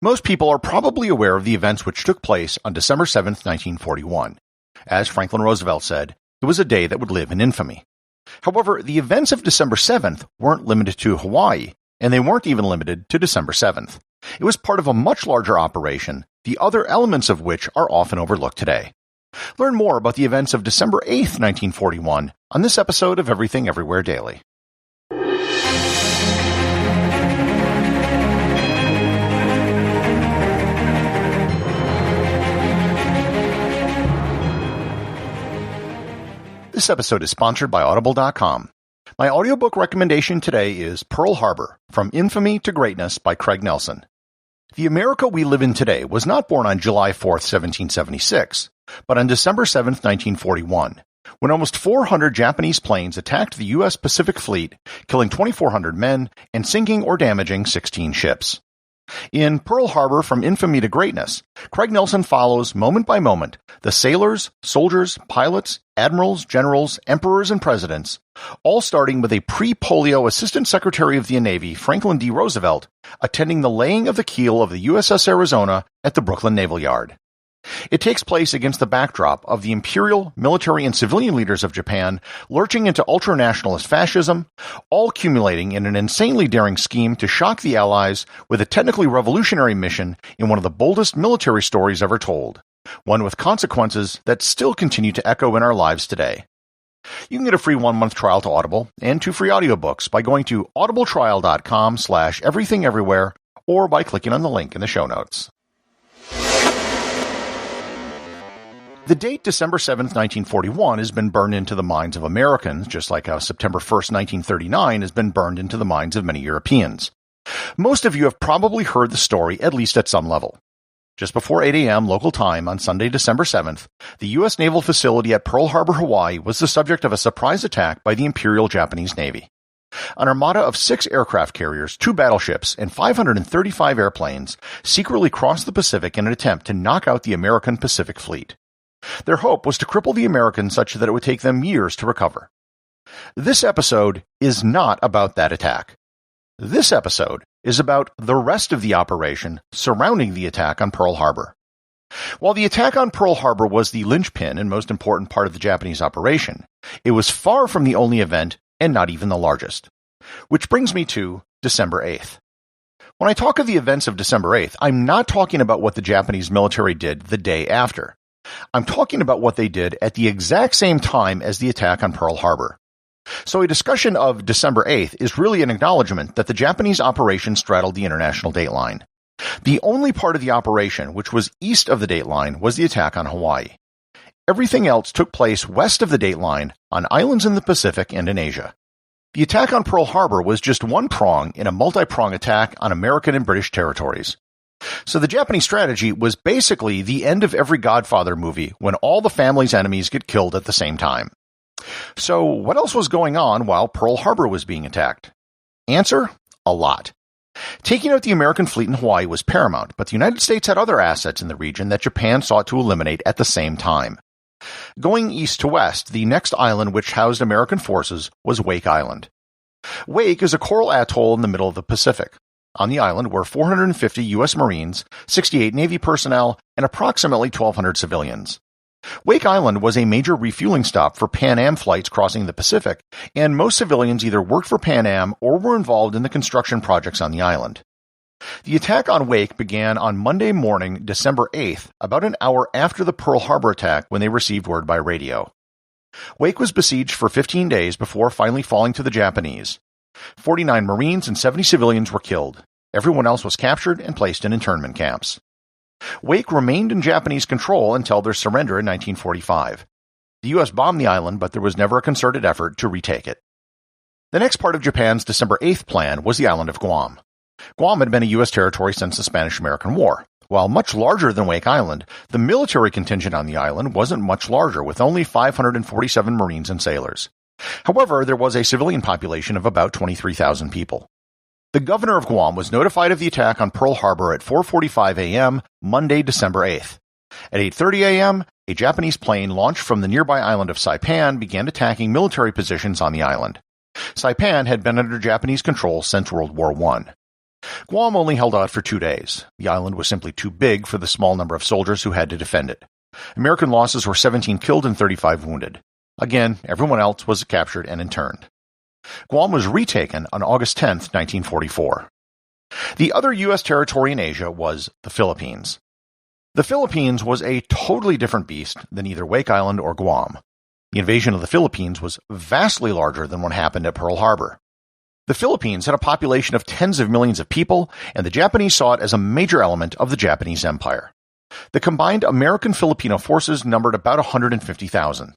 Most people are probably aware of the events which took place on December 7, 1941. As Franklin Roosevelt said, it was a day that would live in infamy. However, the events of December 7th weren't limited to Hawaii, and they weren't even limited to December 7th. It was part of a much larger operation, the other elements of which are often overlooked today. Learn more about the events of December 8th, 1941 on this episode of Everything Everywhere Daily. This episode is sponsored by Audible.com. My audiobook recommendation today is Pearl Harbor, From Infamy to Greatness by Craig Nelson. The America we live in today was not born on July 4, 1776, but on December 7, 1941, when almost 400 Japanese planes attacked the U.S. Pacific Fleet, killing 2,400 men and sinking or damaging 16 ships. In Pearl Harbor, From Infamy to Greatness, Craig Nelson follows, moment by moment, the sailors, soldiers, pilots, admirals, generals, emperors, and presidents, all starting with a pre-polio Assistant Secretary of the Navy, Franklin D. Roosevelt, attending the laying of the keel of the USS Arizona at the Brooklyn Naval Yard. It takes place against the backdrop of the imperial, military, and civilian leaders of Japan lurching into ultra-nationalist fascism, all culminating in an insanely daring scheme to shock the Allies with a technically revolutionary mission in one of the boldest military stories ever told, one with consequences that still continue to echo in our lives today. You can get a free 1-month trial to Audible and 2 free audiobooks by going to audibletrial.com/everythingeverywhere or by clicking on the link in the show notes. The date December 7, 1941 has been burned into the minds of Americans, just like how September 1, 1939 has been burned into the minds of many Europeans. Most of you have probably heard the story at least at some level. Just before 8 a.m. local time on Sunday, December 7th, the U.S. naval facility at Pearl Harbor, Hawaii was the subject of a surprise attack by the Imperial Japanese Navy. An armada of 6 aircraft carriers, 2 battleships, and 535 airplanes secretly crossed the Pacific in an attempt to knock out the American Pacific Fleet. Their hope was to cripple the Americans such that it would take them years to recover. This episode is not about that attack. This episode is about the rest of the operation surrounding the attack on Pearl Harbor. While the attack on Pearl Harbor was the linchpin and most important part of the Japanese operation, it was far from the only event and not even the largest. Which brings me to December 8th. When I talk of the events of December 8th, I'm not talking about what the Japanese military did the day after. I'm talking about what they did at the exact same time as the attack on Pearl Harbor. So a discussion of December 8th is really an acknowledgement that the Japanese operation straddled the international dateline. The only part of the operation which was east of the dateline was the attack on Hawaii. Everything else took place west of the dateline on islands in the Pacific and in Asia. The attack on Pearl Harbor was just one prong in a multi-prong attack on American and British territories. So the Japanese strategy was basically the end of every Godfather movie when all the family's enemies get killed at the same time. So what else was going on while Pearl Harbor was being attacked? Answer: a lot. Taking out the American fleet in Hawaii was paramount, but the United States had other assets in the region that Japan sought to eliminate at the same time. Going east to west, the next island which housed American forces was Wake Island. Wake is a coral atoll in the middle of the Pacific. On the island were 450 U.S. Marines, 68 Navy personnel, and approximately 1,200 civilians. Wake Island was a major refueling stop for Pan Am flights crossing the Pacific, and most civilians either worked for Pan Am or were involved in the construction projects on the island. The attack on Wake began on Monday morning, December 8th, about an hour after the Pearl Harbor attack when they received word by radio. Wake was besieged for 15 days before finally falling to the Japanese. 49 Marines and 70 civilians were killed. Everyone else was captured and placed in internment camps. Wake remained in Japanese control until their surrender in 1945. The U.S. bombed the island, but there was never a concerted effort to retake it. The next part of Japan's December 8th plan was the Island of Guam. Guam had been a U.S. territory since the Spanish-American War. While much larger than Wake Island, the military contingent on the island wasn't much larger, with only 547 Marines and sailors. However, there was a civilian population of about 23,000 people. The governor of Guam was notified of the attack on Pearl Harbor at 4:45 a.m., Monday, December 8th. At 8:30 a.m., a Japanese plane launched from the nearby island of Saipan began attacking military positions on the island. Saipan had been under Japanese control since World War I. Guam only held out for 2 days. The island was simply too big for the small number of soldiers who had to defend it. American losses were 17 killed and 35 wounded. Again, everyone else was captured and interned. Guam was retaken on August 10, 1944. The other U.S. territory in Asia was the Philippines. The Philippines was a totally different beast than either Wake Island or Guam. The invasion of the Philippines was vastly larger than what happened at Pearl Harbor. The Philippines had a population of tens of millions of people, and the Japanese saw it as a major element of the Japanese Empire. The combined American-Filipino forces numbered about 150,000.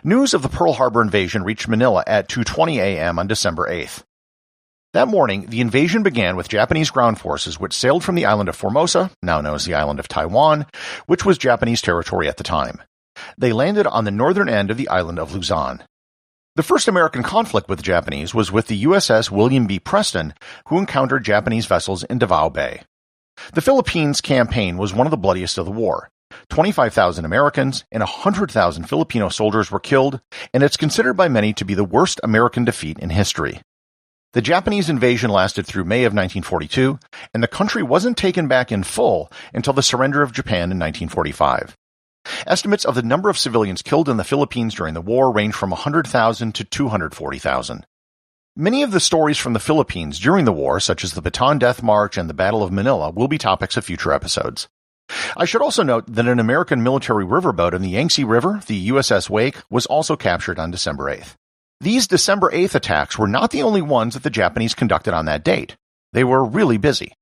News of the Pearl Harbor invasion reached Manila at 2:20 a.m. on December 8th. That morning, the invasion began with Japanese ground forces which sailed from the island of Formosa, now known as the island of Taiwan, which was Japanese territory at the time. They landed on the northern end of the island of Luzon. The first American conflict with the Japanese was with the USS William B. Preston, who encountered Japanese vessels in Davao Bay. The Philippines campaign was one of the bloodiest of the war. 25,000 Americans and 100,000 Filipino soldiers were killed, and it's considered by many to be the worst American defeat in history. The Japanese invasion lasted through May of 1942, and the country wasn't taken back in full until the surrender of Japan in 1945. Estimates of the number of civilians killed in the Philippines during the war range from 100,000 to 240,000. Many of the stories from the Philippines during the war, such as the Bataan Death March and the Battle of Manila, will be topics of future episodes. I should also note that an American military riverboat in the Yangtze River, the USS Wake, was also captured on December 8th. These December 8th attacks were not the only ones that the Japanese conducted on that date. They were really busy.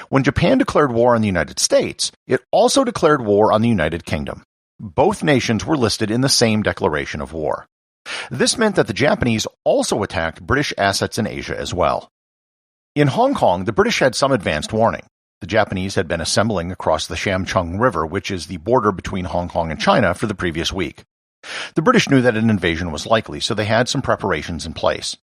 When Japan declared war on the United States, it also declared war on the United Kingdom. Both nations were listed in the same declaration of war. This meant that the Japanese also attacked British assets in Asia as well. In Hong Kong, the British had some advanced warning. The Japanese had been assembling across the Shamchung River, which is the border between Hong Kong and China, for the previous week. The British knew that an invasion was likely, so they had some preparations in place.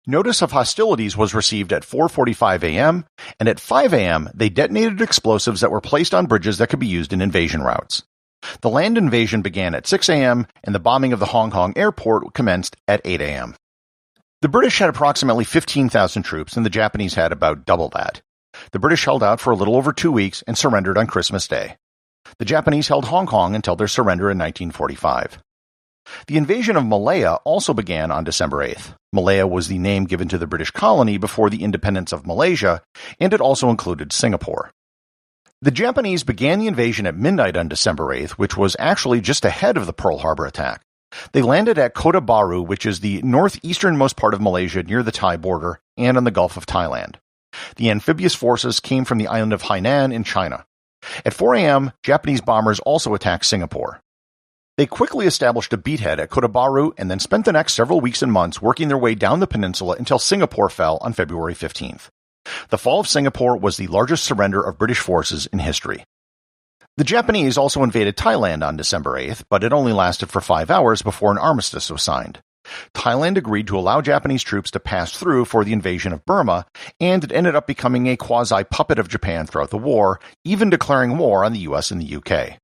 Notice of hostilities was received at 4:45 a.m., and at 5 a.m. they detonated explosives that were placed on bridges that could be used in invasion routes. The land invasion began at 6 a.m., and the bombing of the Hong Kong airport commenced at 8 a.m. The British had approximately 15,000 troops, and the Japanese had about double that. The British held out for a little over 2 weeks and surrendered on Christmas Day. The Japanese held Hong Kong until their surrender in 1945. The invasion of Malaya also began on December 8th. Malaya was the name given to the British colony before the independence of Malaysia, and it also included Singapore. The Japanese began the invasion at midnight on December 8th, which was actually just ahead of the Pearl Harbor attack. They landed at Kota Baru, which is the northeasternmost part of Malaysia near the Thai border and on the Gulf of Thailand. The amphibious forces came from the island of Hainan in China. At 4 a.m., Japanese bombers also attacked Singapore. They quickly established a beachhead at Kota Baru and then spent the next several weeks and months working their way down the peninsula until Singapore fell on February 15th. The fall of Singapore was the largest surrender of British forces in history. The Japanese also invaded Thailand on December 8th, but it only lasted for 5 hours before an armistice was signed. Thailand agreed to allow Japanese troops to pass through for the invasion of Burma, and it ended up becoming a quasi-puppet of Japan throughout the war, even declaring war on the US and the UK.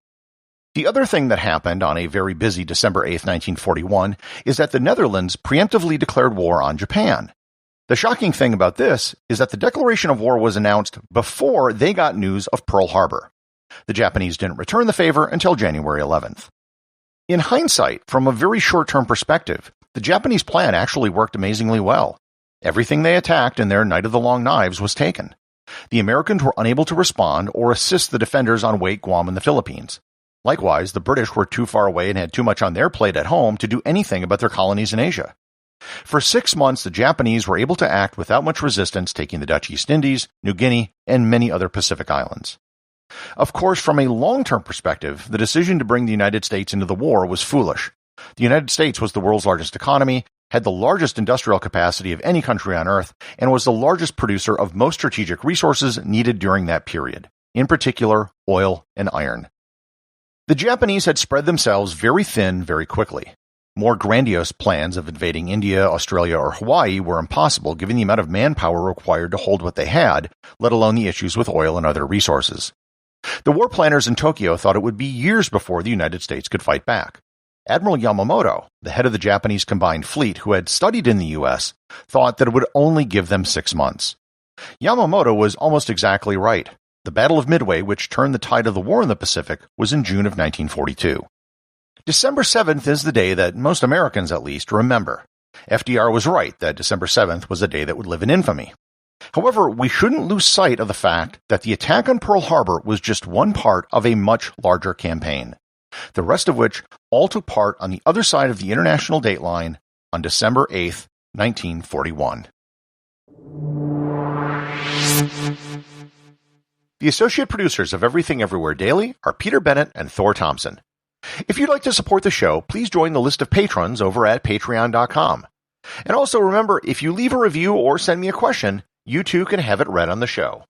The other thing that happened on a very busy December 8, 1941, is that the Netherlands preemptively declared war on Japan. The shocking thing about this is that the declaration of war was announced before they got news of Pearl Harbor. The Japanese didn't return the favor until January 11th. In hindsight, from a very short-term perspective, the Japanese plan actually worked amazingly well. Everything they attacked in their Night of the Long Knives was taken. The Americans were unable to respond or assist the defenders on Wake, Guam, and the Philippines. Likewise, the British were too far away and had too much on their plate at home to do anything about their colonies in Asia. For 6 months, the Japanese were able to act without much resistance, taking the Dutch East Indies, New Guinea, and many other Pacific islands. Of course, from a long-term perspective, the decision to bring the United States into the war was foolish. The United States was the world's largest economy, had the largest industrial capacity of any country on Earth, and was the largest producer of most strategic resources needed during that period, in particular, oil and iron. The Japanese had spread themselves very thin very quickly. More grandiose plans of invading India, Australia, or Hawaii were impossible given the amount of manpower required to hold what they had, let alone the issues with oil and other resources. The war planners in Tokyo thought it would be years before the United States could fight back. Admiral Yamamoto, the head of the Japanese combined fleet who had studied in the U.S., thought that it would only give them 6 months. Yamamoto was almost exactly right. The Battle of Midway, which turned the tide of the war in the Pacific, was in June of 1942. December 7th is the day that most Americans, at least, remember. FDR was right that December 7th was a day that would live in infamy. However, we shouldn't lose sight of the fact that the attack on Pearl Harbor was just one part of a much larger campaign, the rest of which all took part on the other side of the international dateline on December 8th, 1941. The associate producers of Everything Everywhere Daily are Peter Bennett and Thor Thomsen. If you'd like to support the show, please join the list of patrons over at patreon.com. And also remember, if you leave a review or send me a question, you too can have it read on the show.